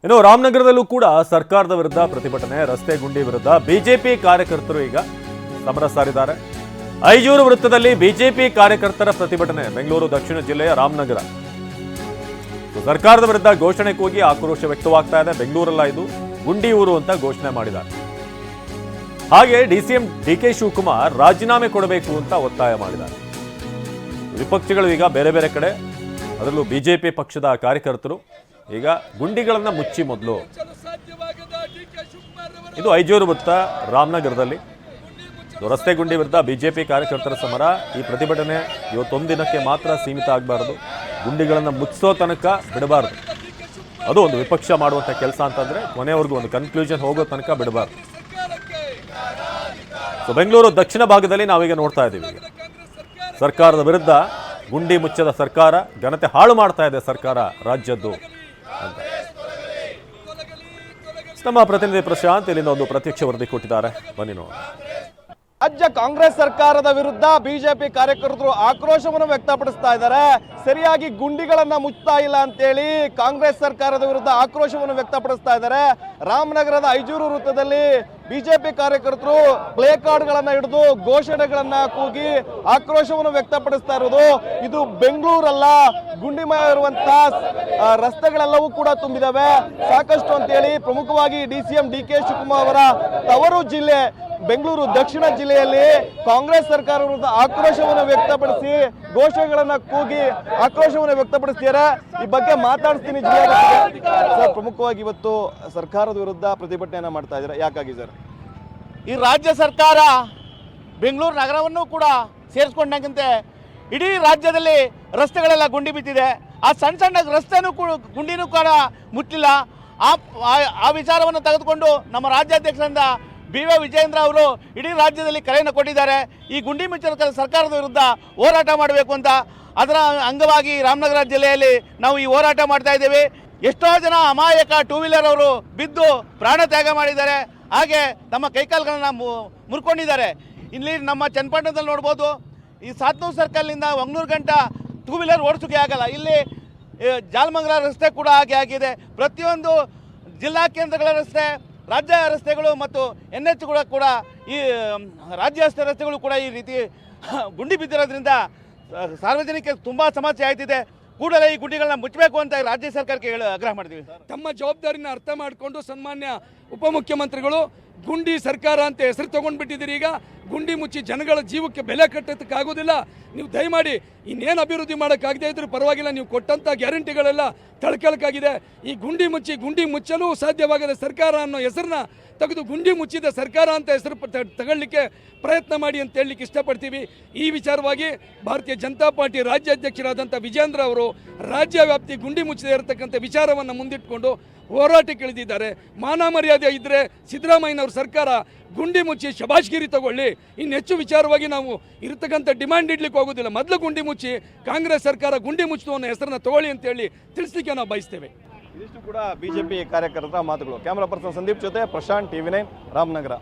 ಇನ್ನು ರಾಮನಗರದಲ್ಲೂ ಕೂಡ ಸರ್ಕಾರದ ವಿರುದ್ಧ ಪ್ರತಿಭಟನೆ, ರಸ್ತೆ ಗುಂಡಿ ವಿರುದ್ಧ ಬಿಜೆಪಿ ಕಾರ್ಯಕರ್ತರು ಈಗ ಸಮರ ಸಾರಿದ್ದಾರೆ. ಐಜೂರು ವೃತ್ತದಲ್ಲಿ ಬಿಜೆಪಿ ಕಾರ್ಯಕರ್ತರ ಪ್ರತಿಭಟನೆ. ಬೆಂಗಳೂರು ದಕ್ಷಿಣ ಜಿಲ್ಲೆಯ ರಾಮನಗರ ಸರ್ಕಾರದ ವಿರುದ್ಧ ಘೋಷಣೆ ಕೂಗಿ ಆಕ್ರೋಶ ವ್ಯಕ್ತವಾಗ್ತಾ ಇದೆ. ಬೆಂಗಳೂರಲ್ಲ ಇದು ಗುಂಡಿ ಊರು ಅಂತ ಘೋಷಣೆ ಮಾಡಿದ್ದಾರೆ. ಹಾಗೆ ಡಿಸಿಎಂ ಡಿಕೆ ಶಿವಕುಮಾರ್ ರಾಜೀನಾಮೆ ಕೊಡಬೇಕು ಅಂತ ಒತ್ತಾಯ ಮಾಡಿದ್ದಾರೆ. ವಿಪಕ್ಷಗಳು ಈಗ ಬೇರೆ ಬೇರೆ ಕಡೆ, ಅದರಲ್ಲೂ ಬಿಜೆಪಿ ಪಕ್ಷದ ಕಾರ್ಯಕರ್ತರು ಈಗ ಗುಂಡಿಗಳನ್ನ ಮುಚ್ಚಿ ಮೊದಲು. ಇದು ಐಜೂರು ವೃತ್ತ ರಾಮನಗರದಲ್ಲಿ ರಸ್ತೆ ಗುಂಡಿ ವಿರುದ್ಧ ಬಿಜೆಪಿ ಕಾರ್ಯಕರ್ತರ ಸಮರ. ಈ ಪ್ರತಿಭಟನೆ ಇವತ್ತೊಂದು ದಿನಕ್ಕೆ ಮಾತ್ರ ಸೀಮಿತ ಆಗಬಾರದು, ಗುಂಡಿಗಳನ್ನು ಮುಚ್ಚೋ ತನಕ ಬಿಡಬಾರ್ದು. ಅದು ಒಂದು ವಿಪಕ್ಷ ಮಾಡುವಂಥ ಕೆಲಸ ಅಂತಂದ್ರೆ ಕೊನೆಯವರೆಗೂ ಒಂದು ಕನ್ಕ್ಲೂಷನ್ ಹೋಗೋ ತನಕ ಬಿಡಬಾರ್ದು. ಸೊ ಬೆಂಗಳೂರು ದಕ್ಷಿಣ ಭಾಗದಲ್ಲಿ ನಾವೀಗ ನೋಡ್ತಾ ಇದ್ದೀವಿ, ಸರ್ಕಾರದ ವಿರುದ್ಧ ಗುಂಡಿ ಮುಚ್ಚದ ಸರ್ಕಾರ, ಘನತೆ ಹಾಳು ಮಾಡ್ತಾ ಇದೆ ಸರ್ಕಾರ ರಾಜ್ಯದ್ದು ಅಂತ. ನಮ್ಮ ಪ್ರತಿನಿಧಿ ಪ್ರಶಾಂತ್ ಇಲ್ಲಿಂದ ಒಂದು ಪ್ರತ್ಯಕ್ಷ ವರದಿ ಕೊಟ್ಟಿದ್ದಾರೆ, ಬನ್ನಿ ನೋಡಿ. ರಾಜ್ಯ ಕಾಂಗ್ರೆಸ್ ಸರ್ಕಾರದ ವಿರುದ್ಧ ಬಿಜೆಪಿ ಕಾರ್ಯಕರ್ತರು ಆಕ್ರೋಶವನ್ನು ವ್ಯಕ್ತಪಡಿಸ್ತಾ ಇದ್ದಾರೆ. ಸರಿಯಾಗಿ ಗುಂಡಿಗಳನ್ನ ಮುಚ್ತಾ ಇಲ್ಲ ಅಂತೇಳಿ ಕಾಂಗ್ರೆಸ್ ಸರ್ಕಾರದ ವಿರುದ್ಧ ಆಕ್ರೋಶವನ್ನು ವ್ಯಕ್ತಪಡಿಸ್ತಾ ಇದ್ದಾರೆ. ರಾಮನಗರದ ಐಜೂರು ವೃತ್ತದಲ್ಲಿ ಬಿಜೆಪಿ ಕಾರ್ಯಕರ್ತರು ಪ್ಲೇ ಕಾರ್ಡ್ಗಳನ್ನ ಹಿಡಿದು ಘೋಷಣೆಗಳನ್ನ ಕೂಗಿ ಆಕ್ರೋಶವನ್ನು ವ್ಯಕ್ತಪಡಿಸ್ತಾ ಇರೋದು. ಇದು ಬೆಂಗಳೂರಲ್ಲ, ಗುಂಡಿಮಯ ಇರುವಂತಹ ರಸ್ತೆಗಳೆಲ್ಲವೂ ಕೂಡ ತುಂಬಿದಾವೆ ಸಾಕಷ್ಟು ಅಂತೇಳಿ. ಪ್ರಮುಖವಾಗಿ ಡಿಸಿಎಂ ಡಿಕೆ ಶಿವಕುಮಾರ್ ಅವರ ತವರು ಜಿಲ್ಲೆ ಬೆಂಗಳೂರು ದಕ್ಷಿಣ ಜಿಲ್ಲೆಯಲ್ಲಿ ಕಾಂಗ್ರೆಸ್ ಸರ್ಕಾರ ವಿರುದ್ಧ ಆಕ್ರೋಶವನ್ನು ವ್ಯಕ್ತಪಡಿಸಿ ಘೋಷಣೆಗಳನ್ನ ಕೂಗಿ ಆಕ್ರೋಶವನ್ನು ವ್ಯಕ್ತಪಡಿಸ್ತಿದ್ದಾರೆ. ಈ ಬಗ್ಗೆ ಮಾತಾಡ್ತೀನಿ ಸರ್. ಪ್ರಮುಖವಾಗಿ ಇವತ್ತು ಸರ್ಕಾರದ ವಿರುದ್ಧ ಪ್ರತಿಭಟನೆಯನ್ನ ಮಾಡ್ತಾ ಇದ್ದಾರೆ, ಯಾಕಾಗಿ ಸರ್? ಈ ರಾಜ್ಯ ಸರ್ಕಾರ ಬೆಂಗಳೂರು ನಗರವನ್ನು ಕೂಡ ಸೇರಿಸ್ಕೊಂಡಂತೆ ಇಡೀ ರಾಜ್ಯದಲ್ಲಿ ರಸ್ತೆಗಳೆಲ್ಲ ಗುಂಡಿ ಬಿದ್ದಿದೆ. ಆ ಸಣ್ಣ ಸಣ್ಣ ರಸ್ತೆನೂ ಕೂಡ ಗುಂಡಿನೂ ಕೂಡ ಮುಟ್ಟಿಲ್ಲ. ಆ ವಿಚಾರವನ್ನು ತೆಗೆದುಕೊಂಡು ನಮ್ಮ ರಾಜ್ಯಾಧ್ಯಕ್ಷರಿಂದ ಬಿ.ವೈ. ವಿಜಯೇಂದ್ರ ಅವರು ಇಡೀ ರಾಜ್ಯದಲ್ಲಿ ಕರೆಯನ್ನು ಕೊಟ್ಟಿದ್ದಾರೆ. ಈ ಗುಂಡಿ ಮುಚ್ಚದ ಸರ್ಕಾರದ ವಿರುದ್ಧ ಹೋರಾಟ ಮಾಡಬೇಕು ಅಂತ. ಅದರ ಅಂಗವಾಗಿ ರಾಮನಗರ ಜಿಲ್ಲೆಯಲ್ಲಿ ನಾವು ಈ ಹೋರಾಟ ಮಾಡ್ತಾ ಇದ್ದೇವೆ. ಎಷ್ಟೋ ಜನ ಅಮಾಯಕ ಟೂ ವೀಲರ್ ಅವರು ಬಿದ್ದು ಪ್ರಾಣ ತ್ಯಾಗ ಮಾಡಿದ್ದಾರೆ, ಹಾಗೆ ತಮ್ಮ ಕೈಕಾಲುಗಳನ್ನ ಮುರ್ಕೊಂಡಿದ್ದಾರೆ. ಇಲ್ಲಿ ನಮ್ಮ ಚನ್ನಪಟ್ಟಣದಲ್ಲಿ ನೋಡ್ಬೋದು, ಈ ಸಾತ್ನೂರು ಸರ್ಕಲ್ನಿಂದ ಒಂಗ್ನೂರು ಗಂಟ ಟೂ ವೀಲರ್ ಓಡಿಸೋಕೆ ಆಗಲ್ಲ. ಇಲ್ಲಿ ಜಾಲಮಂಗಲ ರಸ್ತೆ ಕೂಡ ಹಾಗೆ ಆಗಿದೆ. ಪ್ರತಿಯೊಂದು ಜಿಲ್ಲಾ ಕೇಂದ್ರಗಳ ರಸ್ತೆ, ರಾಜ್ಯ ರಸ್ತೆಗಳು ಮತ್ತು NH ಕೂಡ ಈ ರಾಜ್ಯ ರಸ್ತೆಗಳು ಕೂಡ ಈ ರೀತಿ ಗುಂಡಿ ಬಿದ್ದಿರೋದ್ರಿಂದ ಸಾರ್ವಜನಿಕರಿಗೆ ತುಂಬ ಸಮಸ್ಯೆ ಆಯ್ತಿದೆ. ಕೂಡಲೇ ಈ ಗುಂಡಿಗಳನ್ನ ಮುಚ್ಚಬೇಕು ಅಂತ ರಾಜ್ಯ ಸರ್ಕಾರಕ್ಕೆ ಆಗ್ರಹ ಮಾಡ್ತೀವಿ. ತಮ್ಮ ಜವಾಬ್ದಾರಿನ ಅರ್ಥ ಮಾಡಿಕೊಂಡು ಸನ್ಮಾನ್ಯ ಉಪಮುಖ್ಯಮಂತ್ರಿಗಳು ಗುಂಡಿ ಸರ್ಕಾರ ಅಂತ ಹೆಸರು ತಗೊಂಡ್ಬಿಟ್ಟಿದ್ದೀರಿ. ಈಗ ಗುಂಡಿ ಮುಚ್ಚಿ ಜನಗಳ ಜೀವಕ್ಕೆ ಬೆಲೆ ಕಟ್ಟೋದಕ್ಕಾಗೋದಿಲ್ಲ. ನೀವು ದಯಮಾಡಿ ಇನ್ನೇನು ಅಭಿವೃದ್ಧಿ ಮಾಡೋಕ್ಕಾಗದೇ ಇದ್ರೂ ಪರವಾಗಿಲ್ಲ, ನೀವು ಕೊಟ್ಟಂಥ ಗ್ಯಾರಂಟಿಗಳೆಲ್ಲ ತಳ್ಕೊಳಕ್ಕಾಗಿದೆ. ಈ ಗುಂಡಿ ಮುಚ್ಚಲು ಸಾಧ್ಯವಾಗದ ಸರ್ಕಾರ ಅನ್ನೋ ಹೆಸರನ್ನ ತೆಗೆದು ಗುಂಡಿ ಮುಚ್ಚಿದ ಸರ್ಕಾರ ಅಂತ ಹೆಸರು ತಗೊಳ್ಳಿಕ್ಕೆ ಪ್ರಯತ್ನ ಮಾಡಿ ಅಂತ ಹೇಳಲಿಕ್ಕೆ ಇಷ್ಟಪಡ್ತೀವಿ. ಈ ವಿಚಾರವಾಗಿ ಭಾರತೀಯ ಜನತಾ ಪಾರ್ಟಿ ರಾಜ್ಯಾಧ್ಯಕ್ಷರಾದಂಥ ವಿಜೇಂದ್ರ ಅವರು ರಾಜ್ಯ ವ್ಯಾಪ್ತಿ ಗುಂಡಿ ಮುಚ್ಚದೇ ಇರತಕ್ಕಂಥ ವಿಚಾರವನ್ನು ಮುಂದಿಟ್ಕೊಂಡು ಹೋರಾಟಕ್ಕೆ ಇಳಿದಿದ್ದಾರೆ. ಮಾನ ಮರ್ಯಾದೆ ಇದ್ದರೆ ಸಿದ್ದರಾಮಯ್ಯನವ್ರ ಸರ್ಕಾರ ಗುಂಡಿ ಮುಚ್ಚಿ ಶಬಾಷ್ಗಿರಿ ತಗೊಳ್ಳಿ. ಇನ್ನು ಹೆಚ್ಚು ವಿಚಾರವಾಗಿ ನಾವು ಇರತಕ್ಕಂಥ ಡಿಮ್ಯಾಂಡ್ ಇಡ್ಲಿಕ್ಕೆ ಹೋಗೋದಿಲ್ಲ. ಮೊದಲು ಗುಂಡಿ ಮುಚ್ಚಿ ಕಾಂಗ್ರೆಸ್ ಸರ್ಕಾರ ಗುಂಡಿ ಮುಚ್ಚಿತು ಅನ್ನೋ ಹೆಸರನ್ನ ತಗೊಳ್ಳಿ ಅಂತೇಳಿ ತಿಳಿಸ್ಲಿಕ್ಕೆ ನಾವು ಬಯಸ್ತೇವೆ. ಇದಿಷ್ಟು ಕೂಡ ಬಿಜೆಪಿ ಕಾರ್ಯಕರ್ತರ ಮಾತುಗಳು. ಕ್ಯಾಮರಾ ಪರ್ಸನ್ ಸಂದೀಪ್ ಜೊತೆ ಪ್ರಶಾಂತ್, TV9 ರಾಮನಗರ.